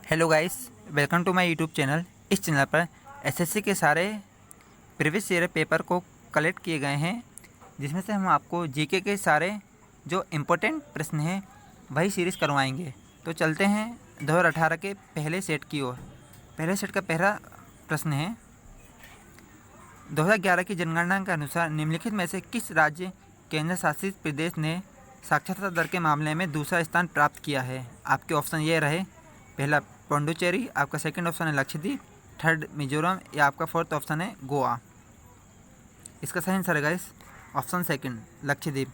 Hello guys, welcome to my YouTube channel. इस channel पर SSC के सारे प्रीवियस ईयर पेपर को कलेक्ट किए गए हैं, जिसमें से हम आपको जीके के सारे जो इम्पोर्टेंट प्रश्न हैं वही सीरीज़ करवाएंगे। तो चलते हैं 2018 के पहले सेट की ओर। पहले सेट का पहला प्रश्न है, 2011 की जनगणना के अनुसार निम्नलिखित में से किस राज्य केंद्र शासित प्रदेश ने साक्षरता दर के मामले में दूसरा स्थान प्राप्त किया है। आपके ऑप्शन ये रहे, पहला पौंडुचेरी, आपका सेकंड ऑप्शन है लक्षद्वीप, थर्ड मिजोरम या आपका फोर्थ ऑप्शन है गोवा। इसका सही आंसर है गाइस ऑप्शन सेकंड लक्षद्वीप,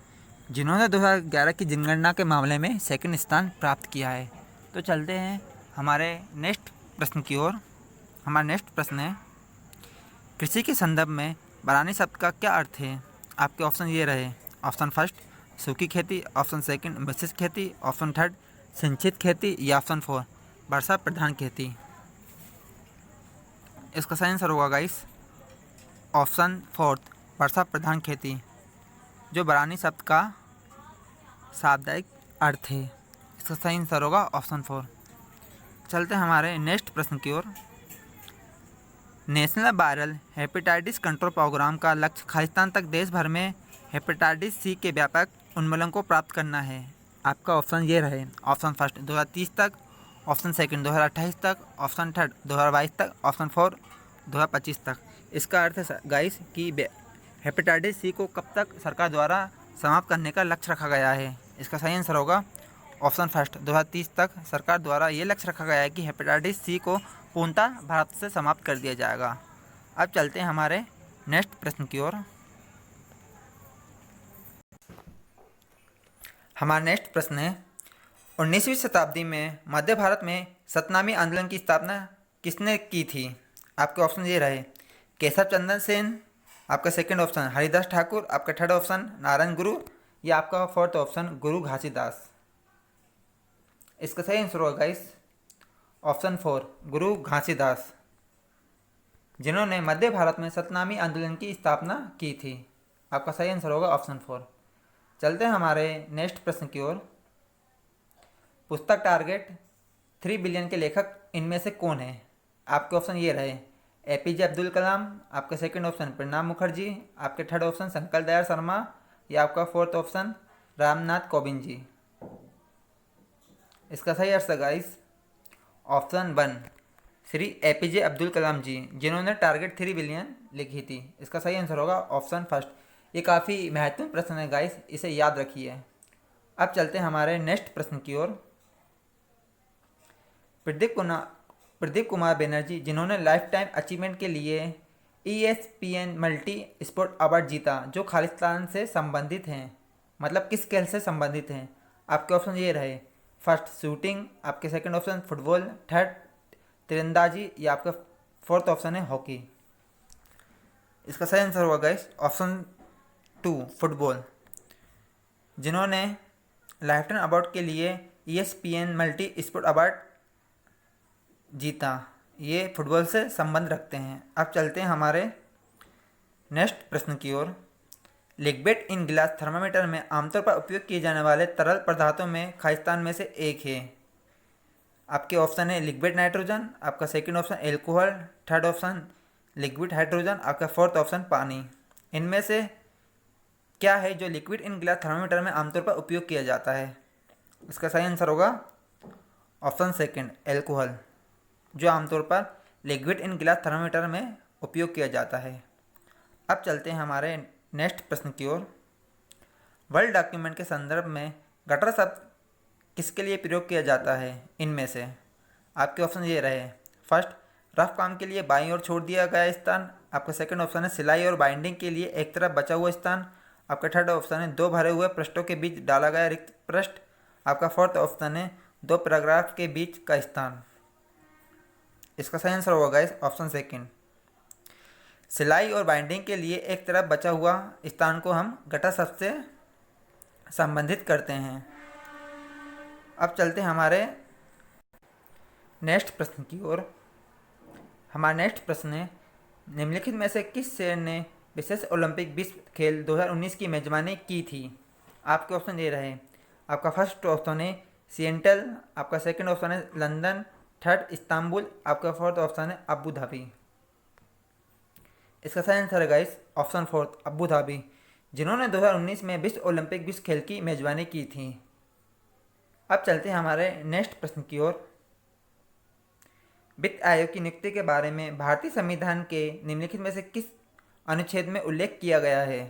जिन्होंने 2011 की जनगणना के मामले में सेकंड स्थान प्राप्त किया है। तो चलते हैं हमारे नेक्स्ट प्रश्न की ओर। हमारा नेक्स्ट प्रश्न है, कृषि के संदर्भ में बरानी शब्द का क्या अर्थ है। आपके ऑप्शन ये रहे, ऑप्शन फर्स्ट सूखी खेती, ऑप्शन सेकंड मिश्रित खेती, ऑप्शन थर्ड सिंचित खेती या ऑप्शन फोर वर्षा प्रधान खेती। इसका सही आंसर होगा गाइस ऑप्शन फोर्थ वर्षा प्रधान खेती, जो बरानी शब्द का शाब्दिक अर्थ है। इसका सही आंसर होगा ऑप्शन फोर। चलते हैं हमारे नेक्स्ट प्रश्न की ओर। National viral hepatitis control programme का लक्ष्य खालिस्तान तक देश भर में हेपेटाइटिस सी के व्यापक उन्मूलन को प्राप्त करना है। आपका ऑप्शन ये रहे, ऑप्शन फर्स्ट 2030 तक, ऑप्शन सेकंड 2028 तक, ऑप्शन थर्ड 2022 तक, ऑप्शन फोर 2025 तक। इसका अर्थ है गाइस कि हेपेटाइटिस सी को कब तक सरकार द्वारा समाप्त करने का लक्ष्य रखा गया है। इसका सही आंसर होगा ऑप्शन फर्स्ट 2030 तक सरकार द्वारा ये लक्ष्य रखा गया है कि हेपेटाइटिस सी को पूर्णतः भारत से समाप्त कर दिया जाएगा। अब चलते हैं हमारे नेक्स्ट प्रश्न की ओर। हमारा नेक्स्ट प्रश्न है, 19वीं शताब्दी में मध्य भारत में सतनामी आंदोलन की स्थापना किसने की थी। आपके ऑप्शन ये रहे, केशव चंद्र सेन, आपका सेकंड ऑप्शन हरिदास ठाकुर, आपका थर्ड ऑप्शन नारायण गुरु या आपका फोर्थ ऑप्शन गुरु घासीदास। इसका सही आंसर होगा गाइस ऑप्शन फोर गुरु घासीदास, जिन्होंने मध्य भारत में सतनामी आंदोलन की स्थापना की थी। आपका सही आंसर होगा ऑप्शन फोर। चलते हैं हमारे नेक्स्ट प्रश्न की ओर। पुस्तक टारगेट 3 बिलियन के लेखक इनमें से कौन है। आपके ऑप्शन ये रहे, एपीजे अब्दुल कलाम, आपका सेकंड ऑप्शन प्रणब मुखर्जी, आपके थर्ड ऑप्शन शंकर दयाल शर्मा या आपका फोर्थ ऑप्शन रामनाथ कोविंद जी। इसका सही answer guys option one Shri APJ Abdul Kalam ji, जिन्होंने टारगेट 3 बिलियन लिखी थी। इसका सही आंसर होगा ऑप्शन फर्स्ट। ये काफ़ी महत्वपूर्ण प्रश्न है गाइस, इसे याद रखिए। अब चलते हैं हमारे नेक्स्ट प्रश्न की ओर। प्रदीप कुमार बनर्जी, जिन्होंने लाइफ टाइम अचीवमेंट के लिए ESPN मल्टी स्पोर्ट अवार्ड जीता, जो खालिस्तान से संबंधित हैं, मतलब किस खेल से संबंधित हैं। आपके ऑप्शन ये रहे, फर्स्ट शूटिंग, आपके सेकंड ऑप्शन फुटबॉल, थर्ड तीरंदाजी या आपका फोर्थ ऑप्शन है हॉकी। इसका सही आंसर होगा गाइस ऑप्शन टू फुटबॉल, जिन्होंने लाइफ टाइम अवार्ड के लिए ESPN मल्टी स्पोर्ट अवार्ड जीता, ये फुटबॉल से संबंध रखते हैं। अब चलते हैं हमारे नेक्स्ट प्रश्न की ओर। लिक्विड इन ग्लास थर्मामीटर में आमतौर पर उपयोग किए जाने वाले तरल पदार्थों में खालिस्तान में से एक है। आपके ऑप्शन है लिक्विड नाइट्रोजन, आपका second option alcohol, third option liquid hydrogen, आपका फोर्थ ऑप्शन पानी। इनमें से क्या है जो लिक्विड इन ग्लास थर्मामीटर में आमतौर पर उपयोग किया जाता है। इसका सही आंसर होगा ऑप्शन सेकंड एल्कोहल, जो आमतौर पर लिक्विड इन ग्लास थर्मामीटर में उपयोग किया जाता है। अब चलते हैं हमारे नेक्स्ट प्रश्न की ओर। वर्ल्ड डॉक्यूमेंट के संदर्भ में गटर शब्द किसके लिए प्रयोग किया जाता है। इनमें से आपके ऑप्शन ये रहे, फर्स्ट रफ काम के लिए बाईं ओर छोड़ दिया गया स्थान, आपका सेकंड ऑप्शन है सिलाई और बाइंडिंग के लिए एक तरफ बचा हुआ स्थान, आपका थर्ड ऑप्शन है दो भरे हुए पृष्ठों के बीच डाला गया रिक्त पृष्ठ, आपका फोर्थ ऑप्शन है दो पैराग्राफ के बीच का स्थान। इसका सही आंसर होगा गाइस ऑप्शन सेकंड। सिलाई और बाइंडिंग के लिए एक तरफ बचा हुआ स्थान को हम गटर शब्द से संबंधित करते हैं। अब चलते हैं हमारे नेक्स्ट प्रश्न की ओर। हमारा नेक्स्ट प्रश्न है, निम्नलिखित में से किस शहर ने विशेष ओलंपिक विश्व खेल 2019 की मेजबानी की थी। आपके ऑप्शन ये रहे, आपका फर्स्ट ऑप्शन है सिएटल, आपका सेकंड ऑप्शन है लंदन, थर्ड इस्तांबुल, आपका फोर्थ ऑप्शन है अबू धाबी। इसका सही आंसर है guys option fourth Abu Dhabi, जिन्होंने 2019 में विश्व ओलंपिक विश्व खेल की मेजबानी की थी। अब चलते हैं हमारे नेक्स्ट प्रश्न की ओर। वित्त आयोग की नियुक्ति के बारे में भारतीय संविधान के निम्नलिखित में से किस अनुच्छेद में उल्लेख किया गया है?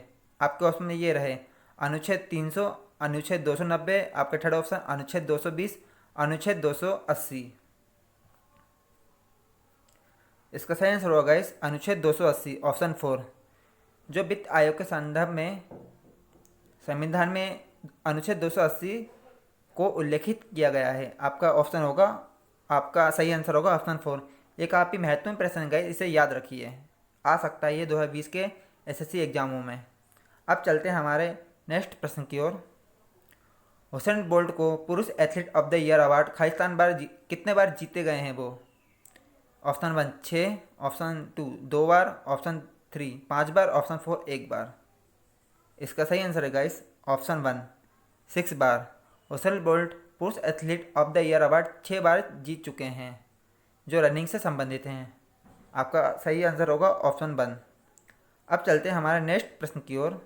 आपके ऑप्शन में ये रहे अनुच्छेद 300, अनुच्छेद 290, आपका थर्ड ऑप्शन अनुच्छेद 220, अनुच्छेद 280। इसका सही आंसर होगा गाइस अनुच्छेद 280 ऑप्शन 4, जो वित्त आयोग के संदर्भ में संविधान में अनुच्छेद 280 को उल्लेखित किया गया है। आपका ऑप्शन होगा, आपका सही आंसर होगा ऑप्शन 4। ये काफ़ी महत्वपूर्ण प्रश्न गाइस, इसे याद रखिए, आ सकता है ये 2020 के एसएससी एग्जामों में। अब चलते हैं हमारे नेक्स्ट प्रश्न की ओर। हुसैन बोल्ट को पुरुष athlete of the year award Khalistan कितने बार जीते गए हैं वो? ऑप्शन 1 6, ऑप्शन 2 2 बार, ऑप्शन 3 5 बार, ऑप्शन 4 1 बार। इसका सही आंसर है गाइस ऑप्शन 1 6 बार। हुसैन बोल्ट पुरुष athlete of the year award 6 बार जीत चुके हैं, जो रनिंग से संबंधित हैं। आपका सही आंसर होगा ऑप्शन 1। अब चलते हैं हमारे नेक्स्ट प्रश्न की ओर।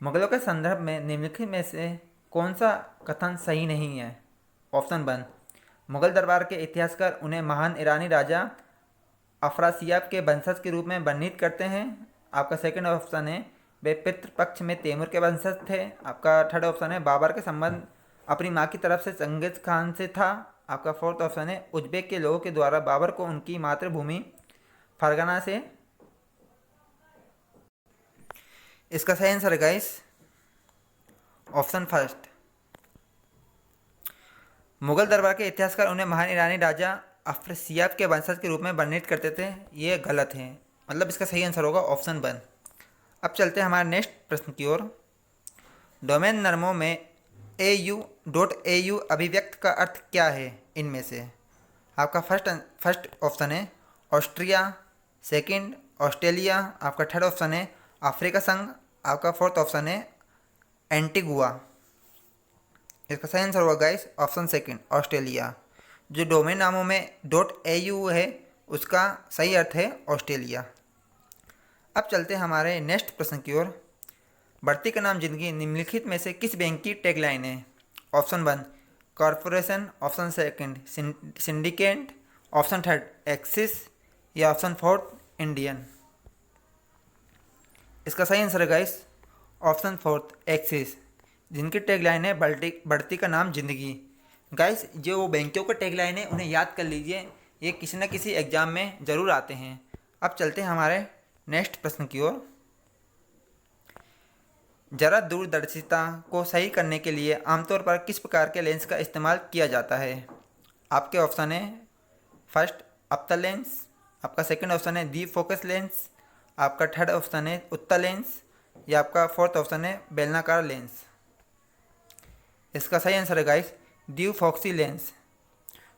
मुगलों के संदर्भ में निम्नलिखित में से कौन सा कथन सही नहीं है? ऑप्शन 1 मुगल दरबार के इतिहासकार उन्हें महान ईरानी राजा अफरासियाब के वंशज के रूप में वर्णित करते हैं। आपका सेकंड ऑप्शन है वे पितृपक्ष में तैमूर के वंशज थे। आपका थर्ड ऑप्शन है बाबर के संबंध अपनी माँ की तरफ से चंगेज खान से था। आपका फोर्थ ऑप्शन है उज्बेक के लोगों के द्वारा बाबर को उनकी मातृभूमि फरगना से। इसका सही आंसर है गाइस ऑप्शन फर्स्ट, मुगल दरबार के इतिहासकार उन्हें महान ईरानी राजा अफरासियाब के वंशज के रूप में वर्णित करते थे। ये गलत है, मतलब इसका सही आंसर होगा ऑप्शन 1। अब चलते हैं हमारे नेक्स्ट प्रश्न की ओर। डोमेन नामों में au.au अभिव्यक्त का अर्थ क्या है इनमें से? आपका फर्स्ट ऑप्शन है ऑस्ट्रिया, सेकंड ऑस्ट्रेलिया, आपका थर्ड ऑप्शन है अफ्रीका संघ, आपका फोर्थ ऑप्शन है एंटीगुआ। इसका सही आंसर होगा गाइस ऑप्शन सेकंड ऑस्ट्रेलिया। जो डोमेन नामों में .au है उसका सही अर्थ है ऑस्ट्रेलिया। अब चलते हैं हमारे नेक्स्ट प्रश्न की ओर। बढ़ती का नाम जिंदगी निम्नलिखित में से किस बैंक की टैगलाइन है? Option 1 corporation, option second syndicate, option third axis, या ऑप्शन फोर्थ इंडियन। इसका सही आंसर है गाइस ऑप्शन फोर्थ एक्सिस, जिनकी टैगलाइन है बढ़ती का नाम जिंदगी। गाइस जो वो बैंकों का टैगलाइन है उन्हें याद कर लीजिए, ये किसी न किसी एग्जाम में ज़रूर आते हैं। अब चलते हैं हमारे नेक्स्ट प्रश्न की ओर। जरा दूरदर्शिता को सही करने के लिए आमतौर पर किस प्रकार के लेंस का इस्तेमाल किया जाता है? आपके ऑप्शन है फर्स्ट अवतल लेंस, आपका सेकंड ऑप्शन है डीप फोकस लेंस, आपका थर्ड ऑप्शन है उत्तल लेंस, या आपका फोर्थ ऑप्शन है बेलनाकार लेंस। इसका सही आंसर है गाइस ड्यू फॉक्सी लेंस,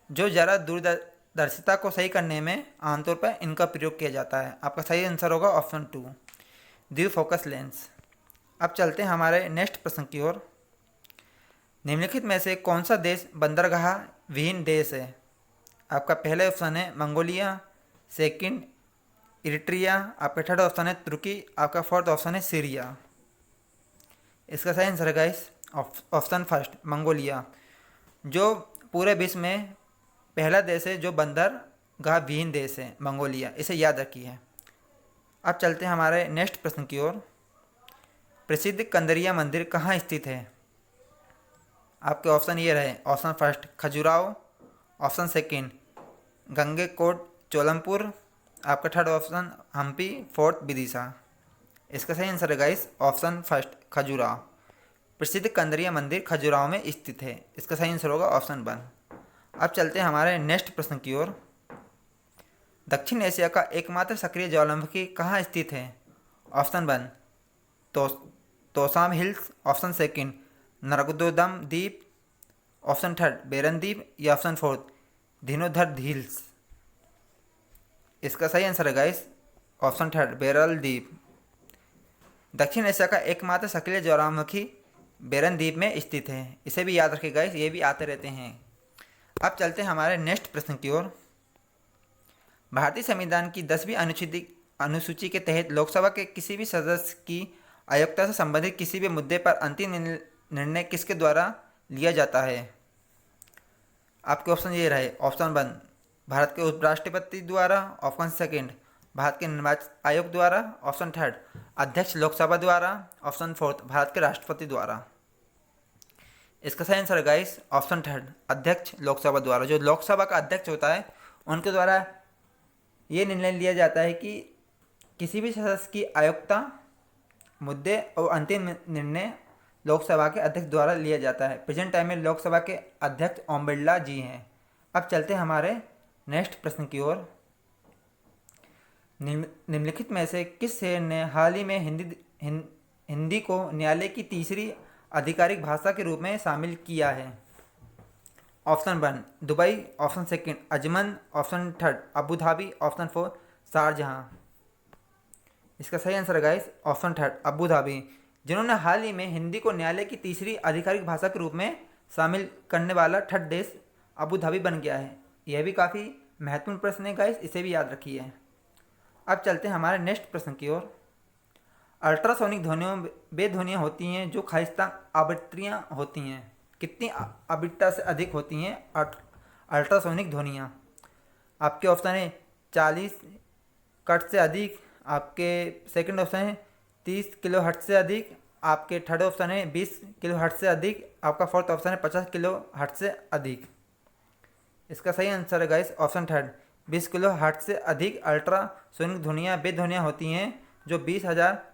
जो ज़रा दूरदर्शिता को सही करने में आमतौर पर इनका प्रयोग किया जाता है। आपका सही आंसर होगा ऑप्शन 2 ड्यू फोकस लेंस। अब चलते हैं हमारे नेक्स्ट प्रश्न की ओर। निम्नलिखित में से कौन सा देश बंदरगाह विहीन देश है? आपका पहला ऑप्शन है मंगोलिया, सेकंड इरिट्रिया, आपका थर्ड ऑप्शन है तुर्की, आपका फोर्थ ऑप्शन है सीरिया। इसका सही आंसर है गाइस ऑप्शन फर्स्ट मंगोलिया, जो पूरे विश्व में पहला देश है जो बंदरगाह विहीन देश है, मंगोलिया। इसे याद रखिए। अब चलते हैं हमारे नेक्स्ट प्रश्न की ओर। प्रसिद्ध कंदरिया मंदिर कहाँ स्थित है? आपके ऑप्शन ये रहे option first Khajuraho, option second Gangaikonda Cholapuram, आपका third option Hampi, fourth Vidisha. इसका सही आंसर है गाइस ऑप्शन फर्स्ट खजुराहो। प्रसिद्ध कंदरिया मंदिर खजुराहो में स्थित है। इसका सही आंसर होगा ऑप्शन 1। अब चलते हैं हमारे नेक्स्ट प्रश्न की ओर। दक्षिण एशिया का एकमात्र सक्रिय ज्वालामुखी कहाँ स्थित है? Option 1 Tosham hills, option second Narcondam द्वीप, ऑप्शन थर्ड बेरन द्वीप, या ऑप्शन फोर्थ धीनोधर हिल्स। इसका सही आंसर है गाइस ऑप्शन थर्ड बेरल द्वीप। दक्षिण एशिया का एकमात्र सक्रिय ज्वालामुखी बेरन द्वीप में स्थित है। इसे भी याद रखिए गाइस, ये भी आते रहते हैं। अब चलते हैं हमारे नेक्स्ट प्रश्न की ओर। भारतीय संविधान की 10वीं अनुसूची के तहत लोकसभा के किसी भी सदस्य की अयोग्यता से संबंधित किसी भी मुद्दे पर अंतिम निर्णय किसके द्वारा लिया जाता है? आपके ऑप्शन ये रहे। ऑप्शन 1 भारत के उपराष्ट्रपति द्वारा, ऑप्शन सेकंड भारत के निर्वाचन आयोग द्वारा, ऑप्शन थर्ड अध्यक्ष लोकसभा द्वारा, ऑप्शन फोर्थ भारत के राष्ट्रपति द्वारा। इसका सही आंसर गाइस ऑप्शन थर्ड अध्यक्ष लोकसभा द्वारा। जो लोकसभा का अध्यक्ष होता है उनके द्वारा ये निर्णय लिया जाता है कि किसी भी सदस्य की अयोग्यता मुद्दे और अंतिम निर्णय लोकसभा के अध्यक्ष द्वारा लिया जाता है। प्रेजेंट टाइम में लोकसभा के अध्यक्ष ओम बिरला जी हैं। अब चलते हैं हमारे नेक्स्ट प्रश्न की ओर। निम्नलिखित में से किस शहर ने हाल ही में हिंदी को न्यायालय की तीसरी आधिकारिक भाषा के रूप में शामिल किया है? Option 1 Dubai, option second Ajman, option third Abu Dhabi, option 4 शारजहां। इसका सही answer guys option third Abu Dhabi. जिन्होंने हाल ही में हिंदी को न्यायालय की तीसरी आधिकारिक भाषा के रूप में शामिल करने वाला थर्ड देश अबू धाबी बन गया है। यह भी काफ़ी महत्वपूर्ण प्रश्न है गाइस, इसे भी याद रखिए। अब चलते हैं हमारे नेक्स्ट प्रश्न की ओर। अल्ट्रासोनिक ध्वनियों वे ध्वनियाँ होती हैं जो खालिस्तान आवृत्तियाँ होती हैं। कितनी आवृत्ति से अधिक होती हैं अल्ट्रासोनिक ध्वनियाँ? आपके ऑप्शन है 40 कट से अधिक, आपके सेकंड ऑप्शन है 30 किलो हर्ट्ज से अधिक, आपके थर्ड ऑप्शन है 20 किलो हर्ट्ज से अधिक, आपका फोर्थ ऑप्शन है 50 किलो हर्ट्ज से अधिक। इसका सही आंसर है guys option third 20 kilo hertz से अधिक अल्ट्रासोनिक ध्वनियाँ वे ध्वनियाँ होती हैं जो 20,000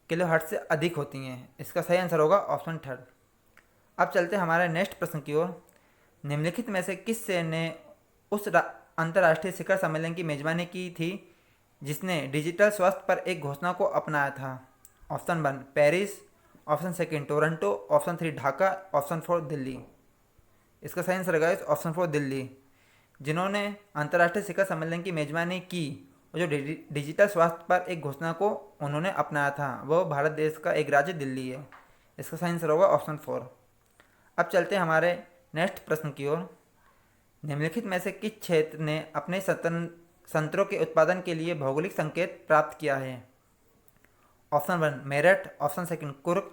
किलो हर्ट्ज से अधिक होती हैं। इसका सही आंसर होगा ऑप्शन थर्ड। अब चलते हैं हमारे नेक्स्ट प्रश्न की ओर। निम्नलिखित में से किस शहर ने उस अंतर्राष्ट्रीय शिखर सम्मेलन की मेजबानी की थी जिसने डिजिटल स्वास्थ्य पर एक घोषणा को अपनाया था? Option 1 Paris, option second Toronto, option 3 Dhaka, option 4 Delhi. इसका सही आंसर है ऑप्शन 4 दिल्ली। जिन्होंने अंतर्राष्ट्रीय शिखर सम्मेलन की मेजबानी की और जो डिजिटल स्वास्थ्य पर एक घोषणा को उन्होंने अपनाया था वो भारत देश का एक राज्य दिल्ली है। इसका सही आंसर होगा ऑप्शन 4। अब चलते हैं हमारे नेक्स्ट प्रश्न की ओर। निम्नलिखित में से किस क्षेत्र ने अपने संतरों के उत्पादन के लिए भौगोलिक संकेत प्राप्त किया है? Option 1 Meerut, option second Coorg,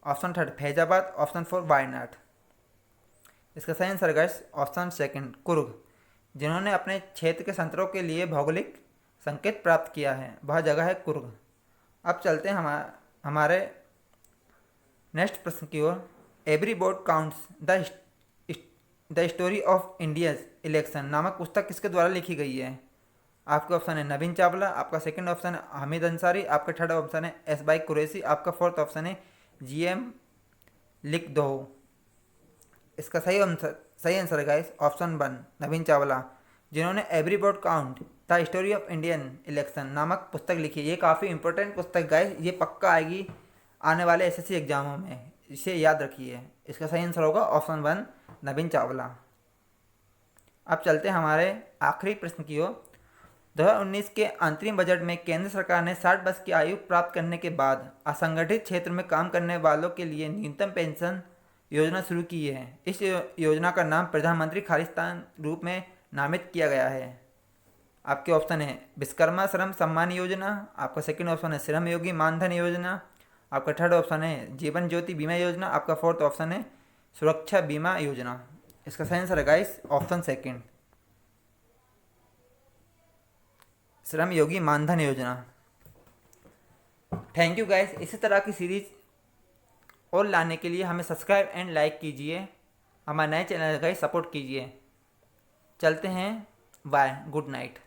option third Faizabad, option 4 Wayanad. इसका सही answer guys option second Coorg. जिन्होंने अपने क्षेत्र के संतरों के लिए भौगोलिक संकेत प्राप्त किया है वह जगह है कुर्ग। अब चलते हैं हमारे नेक्स्ट प्रश्न की ओर। Every vote counts the story of India's election नामक पुस्तक किसके द्वारा लिखी गई है? आपका ऑप्शन है नवीन चावला, आपका सेकंड ऑप्शन है हामिद अंसारी, आपका थर्ड ऑप्शन है एस बाई कुरैशी, आपका फोर्थ ऑप्शन है GM लिखदोह। इसका सही आंसर है गाइस ऑप्शन 1 नवीन चावला। जिन्होंने every vote count the story of Indian election नामक पुस्तक लिखी। ये काफ़ी इंपॉर्टेंट पुस्तक गाइस, ये पक्का आएगी आने वाले SSC एग्जामों में, इसे याद रखिए। इसका सही आंसर होगा ऑप्शन 1 नवीन चावला। अब चलते हैं हमारे आखिरी प्रश्न की ओर। 2019 के अंतरिम बजट में केंद्र सरकार ने 60 वर्ष की आयु प्राप्त करने के बाद असंगठित क्षेत्र में काम करने वालों के लिए न्यूनतम पेंशन योजना शुरू की है। इस योजना का नाम प्रधानमंत्री खालिस्तान रूप में नामित किया गया है। आपके ऑप्शन है विश्वकर्मा श्रम सम्मान योजना, आपका सेकंड ऑप्शन है श्रम योगी मानधन योजना, आपका थर्ड ऑप्शन है जीवन ज्योति बीमा योजना, आपका फोर्थ ऑप्शन है सुरक्षा बीमा योजना। इसका सही आंसर है guys option second Shram Yogi Maandhan योजना। Thank you guys. इसी तरह की सीरीज और लाने के लिए हमें सब्सक्राइब एंड लाइक कीजिए, हमारे नए चैनल का सपोर्ट कीजिए। चलते हैं, बाय, गुड नाइट।